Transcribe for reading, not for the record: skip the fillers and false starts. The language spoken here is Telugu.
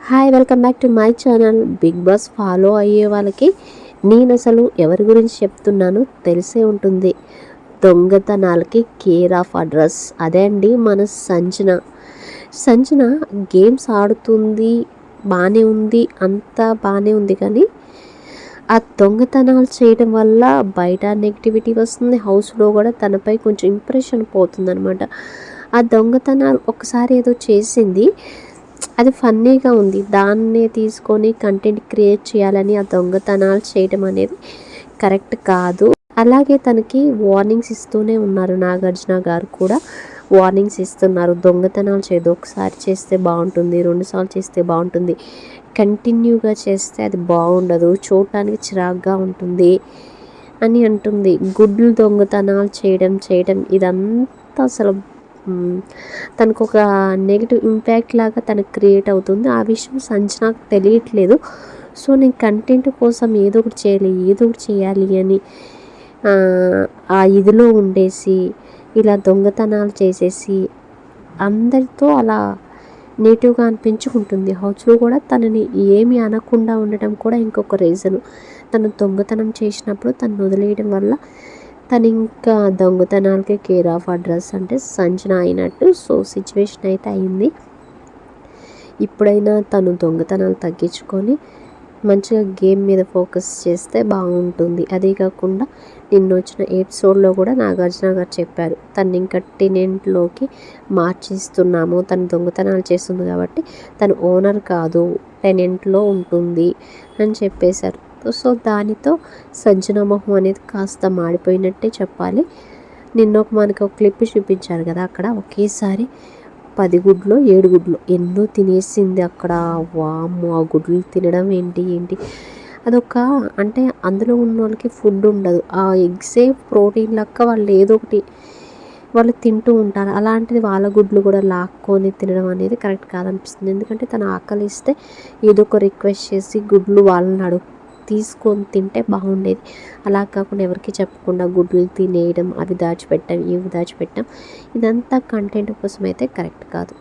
Hi, welcome back to my channel. Bigg Boss follow అయ్యే వాళ్ళకి నేను అసలు ఎవరి గురించి చెప్తున్నానో తెలిసే ఉంటుంది. దొంగతనాలకి కేర్ ఆఫ్ అడ్రస్ అదే అండి మన సంజన గేమ్స్ ఆడుతుంది, బాగానే ఉంది, అంతా బాగానే ఉంది. కానీ ఆ దొంగతనాలు చేయడం వల్ల బయట నెగిటివిటీ వస్తుంది, హౌస్లో కూడా తనపై కొంచెం ఇంప్రెషన్ పోతుందనమాట. ఆ దొంగతనాలు ఒకసారి ఏదో చేసింది, అది ఫన్నీగా ఉంది, దాన్నే తీసుకొని కంటెంట్ క్రియేట్ చేయాలని ఆ దొంగతనాలు చేయడం అనేది కరెక్ట్ కాదు. అలాగే తనకి వార్నింగ్స్ ఇస్తూనే ఉన్నారు, నాగార్జున గారు కూడా వార్నింగ్స్ ఇస్తున్నారు. దొంగతనాలు చేయదు, ఒకసారి చేస్తే బాగుంటుంది, రెండుసార్లు చేస్తే బాగుంటుంది, కంటిన్యూగా చేస్తే అది బాగుండదు, చూడటానికి చిరాగ్గా ఉంటుంది అని అంటుంది. గుడ్లు దొంగతనాలు చేయడం ఇదంతా అసలు తనకు ఒక నెగిటివ్ ఇంపాక్ట్ లాగా తనకు క్రియేట్ అవుతుంది. ఆ విషయం సంజనాకు తెలియట్లేదు. సో నేను కంటెంట్ కోసం ఏదో ఒకటి చేయాలి అని ఆ ఇదిలో ఉండేసి ఇలా దొంగతనాలు చేసేసి అందరితో అలా నెగిటివ్గా అనిపించుకుంటుంది. హౌస్లో కూడా తనని ఏమి అనకుండా ఉండటం కూడా ఇంకొక రీజను. తను దొంగతనం చేసినప్పుడు తను వదిలేయడం వల్ల తను ఇంకా దొంగతనాలకే కేర్ ఆఫ్ అడ్రస్ అంటే సంజన అయినట్టు. సో సిచ్యువేషన్ అయితే అయింది. ఇప్పుడైనా తను దొంగతనాలు తగ్గించుకొని మంచిగా గేమ్ మీద ఫోకస్ చేస్తే బాగుంటుంది. అదే కాకుండా నిన్న వచ్చిన ఎపిసోడ్లో కూడా నాగార్జున గారు చెప్పారు, తను ఇంకా టెనెంట్లోకి మార్చిస్తున్నాము, తను దొంగతనాలు చేస్తుంది కాబట్టి తను ఓనర్ కాదు, టెనెంట్లో ఉంటుంది అని చెప్పేశారు. సో దానితో సంజన మొహం అనేది కాస్త మాడిపోయినట్టే చెప్పాలి. నిన్న మనకు ఒక క్లిప్ చూపించారు కదా, అక్కడ ఒకేసారి 10 గుడ్లు 7 గుడ్లు ఎన్నో తినేసింది అక్కడ. వామ్మో, ఆ గుడ్లు తినడం ఏంటి అదొక అంటే అందులో ఉన్న వాళ్ళకి ఫుడ్ ఉండదు, ఆ ఎగ్సే ప్రోటీన్ లెక్క వాళ్ళు ఏదో ఒకటి వాళ్ళు తింటూ ఉంటారు. అలాంటిది వాళ్ళ గుడ్లు కూడా లాక్కొని తినడం అనేది కరెక్ట్ కాదనిపిస్తుంది. ఎందుకంటే తను ఆకలిస్తే ఏదో ఒక రిక్వెస్ట్ చేసి గుడ్లు వాళ్ళని తీసుకొని తింటే బాగుండేది. అలా కాకుండా ఎవరికి చెప్పకుండా గుడ్లు తినేయడం, అవి దాచిపెట్టాం ఇవి దాచిపెట్టాం, ఇదంతా కంటెంట్ కోసం అయితే కరెక్ట్ కాదు.